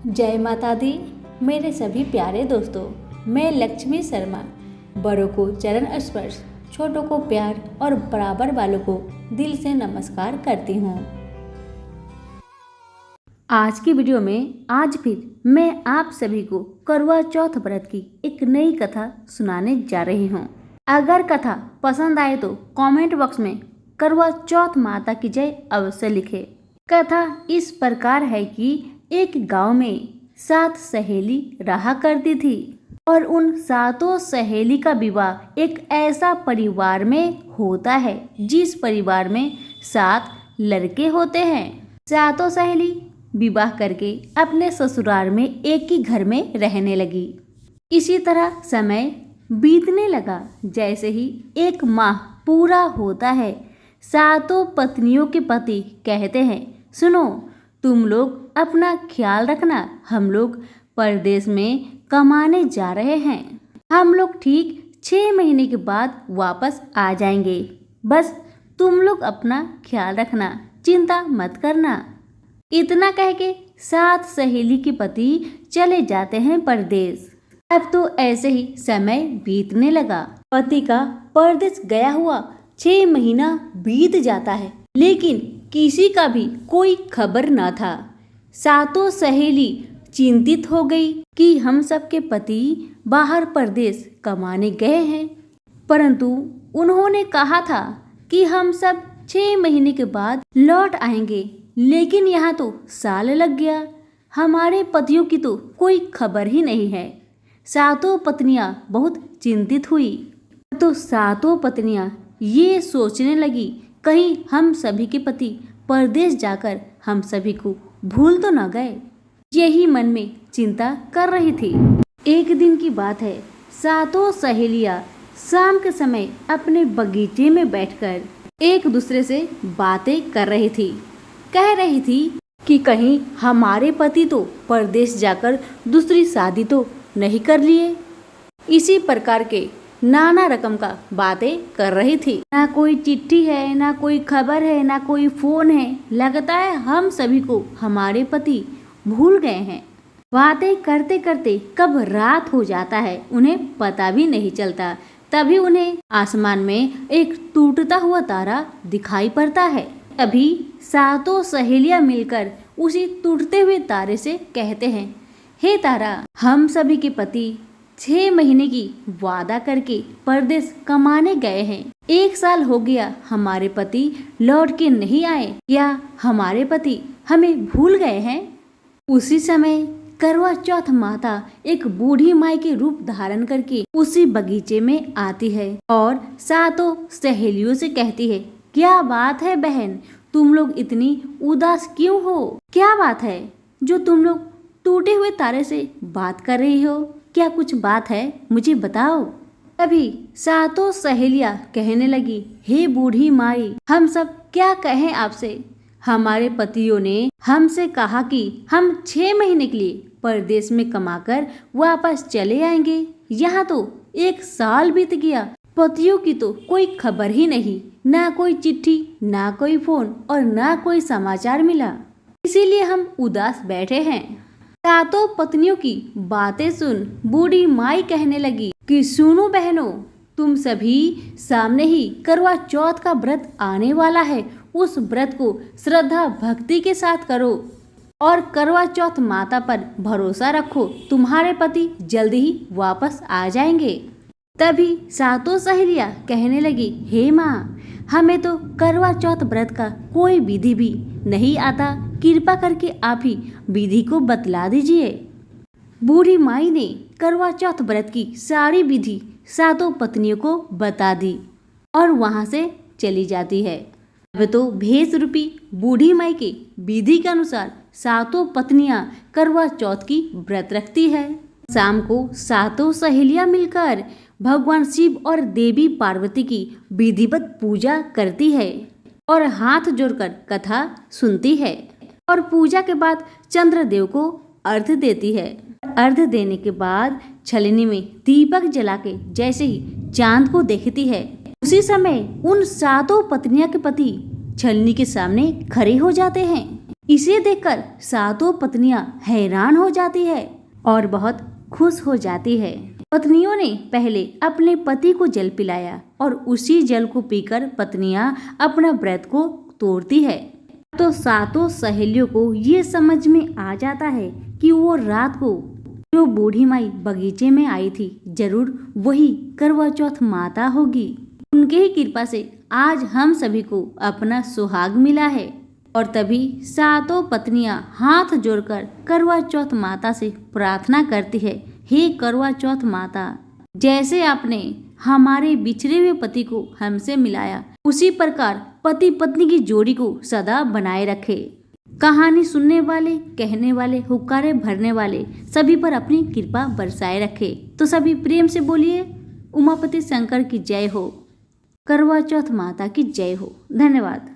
जय माता दी। मेरे सभी प्यारे दोस्तों, मैं लक्ष्मी शर्मा बड़ों को चरण स्पर्श, छोटों को प्यार और बराबर वालों को दिल से नमस्कार करती हूँ। आज की वीडियो में आज फिर मैं आप सभी को करवा चौथ व्रत की एक नई कथा सुनाने जा रही हूँ। अगर कथा पसंद आए तो कमेंट बॉक्स में करवा चौथ माता की जय अवश्य लिखें। कथा इस प्रकार है कि एक गांव में 7 सहेली रहा करती थी और उन 7 सहेली का विवाह एक ऐसा परिवार में होता है जिस परिवार में 7 लड़के होते हैं। 7 सहेली विवाह करके अपने ससुराल में एक ही घर में रहने लगी। इसी तरह समय बीतने लगा। जैसे ही एक माह पूरा होता है, 7 पत्नियों के पति कहते हैं, सुनो, तुम लोग अपना ख्याल रखना, हम लोग परदेश में कमाने जा रहे हैं। हम लोग ठीक 6 महीने के बाद वापस आ जाएंगे। बस तुम लोग अपना ख्याल रखना, चिंता मत करना। इतना कह के 7 सहेली के पति चले जाते हैं परदेश। अब तो ऐसे ही समय बीतने लगा। पति का परदेश गया हुआ 6 महीना बीत जाता है, लेकिन किसी का भी कोई खबर न था। 7 सहेली चिंतित हो गई कि हम सबके पति बाहर परदेश कमाने गए हैं, परंतु उन्होंने कहा था कि हम सब 6 महीने के बाद लौट आएंगे, लेकिन यहाँ तो साल लग गया। हमारे पतियों की तो कोई खबर ही नहीं है। 7 पत्नियां बहुत चिंतित हुई। तो 7 पत्नियां ये सोचने लगी, कहीं हम सभी के पति परदेश जाकर हम सभी को भूल तो न गए। यही मन में चिंता कर रही थी। एक दिन की बात है, 7 सहेलियां शाम के समय अपने बगीचे में बैठकर एक दूसरे से बातें कर रही थी। कह रही थी कि कहीं हमारे पति तो परदेश जाकर दूसरी शादी तो नहीं कर लिए। इसी प्रकार के नाना रकम का बातें कर रही थी। ना कोई चिट्ठी है, ना कोई खबर है, ना कोई फोन है। लगता है हम सभी को हमारे पति भूल गए हैं। बातें करते करते कब रात हो जाता है उन्हें पता भी नहीं चलता। तभी उन्हें आसमान में एक टूटता हुआ तारा दिखाई पड़ता है। तभी 7 सहेलियां मिलकर उसी टूटते हुए तारे से कहते हैं, हे तारा, हम सभी के पति 6 महीने की वादा करके परदेश कमाने गए हैं। 1 साल हो गया, हमारे पति लौट के नहीं आए। क्या हमारे पति हमें भूल गए हैं? उसी समय करवा चौथ माता एक बूढ़ी माई के रूप धारण करके उसी बगीचे में आती है और 7 सहेलियों से कहती है, क्या बात है बहन, तुम लोग इतनी उदास क्यों हो? क्या बात है जो तुम लोग टूटे हुए तारे से बात कर रही हो? क्या कुछ बात है, मुझे बताओ। तभी 7 सहेलियां कहने लगी, हे बूढ़ी माई, हम सब क्या कहें आपसे। हमारे पतियों ने हमसे कहा कि हम 6 महीने के लिए परदेश में कमाकर वापस चले आएंगे। यहाँ तो 1 साल बीत गया, पतियों की तो कोई खबर ही नहीं। ना कोई चिट्ठी, ना कोई फोन और ना कोई समाचार मिला। इसीलिए हम उदास बैठे हैं। 7 पत्नियों की बातें सुन बूढ़ी माई कहने लगी कि सुनो बहनों, तुम सभी सामने ही करवा चौथ का व्रत आने वाला है। उस व्रत को श्रद्धा भक्ति के साथ करो और करवा चौथ माता पर भरोसा रखो। तुम्हारे पति जल्दी ही वापस आ जाएंगे। तभी 7 सहेलियां कहने लगी, हे माँ, हमें तो करवा चौथ व्रत का कोई विधि भी नहीं आता। कृपा करके आप ही विधि को बतला दीजिए। बूढ़ी माई ने करवा चौथ व्रत की सारी विधि 7 पत्नियों को बता दी और वहां से चली जाती है। अब तो भेष रूपी बूढ़ी माई के विधि के अनुसार 7 पत्नियां करवा चौथ की व्रत रखती है। शाम को 7 सहेलियां मिलकर भगवान शिव और देवी पार्वती की विधिवत पूजा करती है और हाथ जोड़कर कथा सुनती है और पूजा के बाद चंद्रदेव को अर्घ्य देती है। अर्घ्य देने के बाद छलनी में दीपक जला के जैसे ही चांद को देखती है, उसी समय उन 7 पत्नियां के पति छलनी के सामने खड़े हो जाते हैं। इसे देखकर सातों पत्नियां हैरान हो जाती है और बहुत खुश हो जाती है। पत्नियों ने पहले अपने पति को जल पिलाया और उसी जल को पीकर पत्नियां अपना व्रत को तोड़ती है। तो सातों सहेलियों को ये समझ में आ जाता है कि वो रात को जो बूढ़ी माई बगीचे में आई थी जरूर वही करवा चौथ माता होगी। उनके ही कृपा से आज हम सभी को अपना सुहाग मिला है। और तभी सातों पत्नियां हाथ जोड़कर करवा चौथ माता से प्रार्थना करती है, हे करवा चौथ माता, जैसे आपने हमारे बिछड़े हुए पति को हमसे मिलाया उसी प्रकार पति पत्नी की जोड़ी को सदा बनाए रखे। कहानी सुनने वाले, कहने वाले, हुक्कारे भरने वाले सभी पर अपनी कृपा बरसाए रखे। तो सभी प्रेम से बोलिए उमापति शंकर की जय हो, करवा चौथ माता की जय हो। धन्यवाद।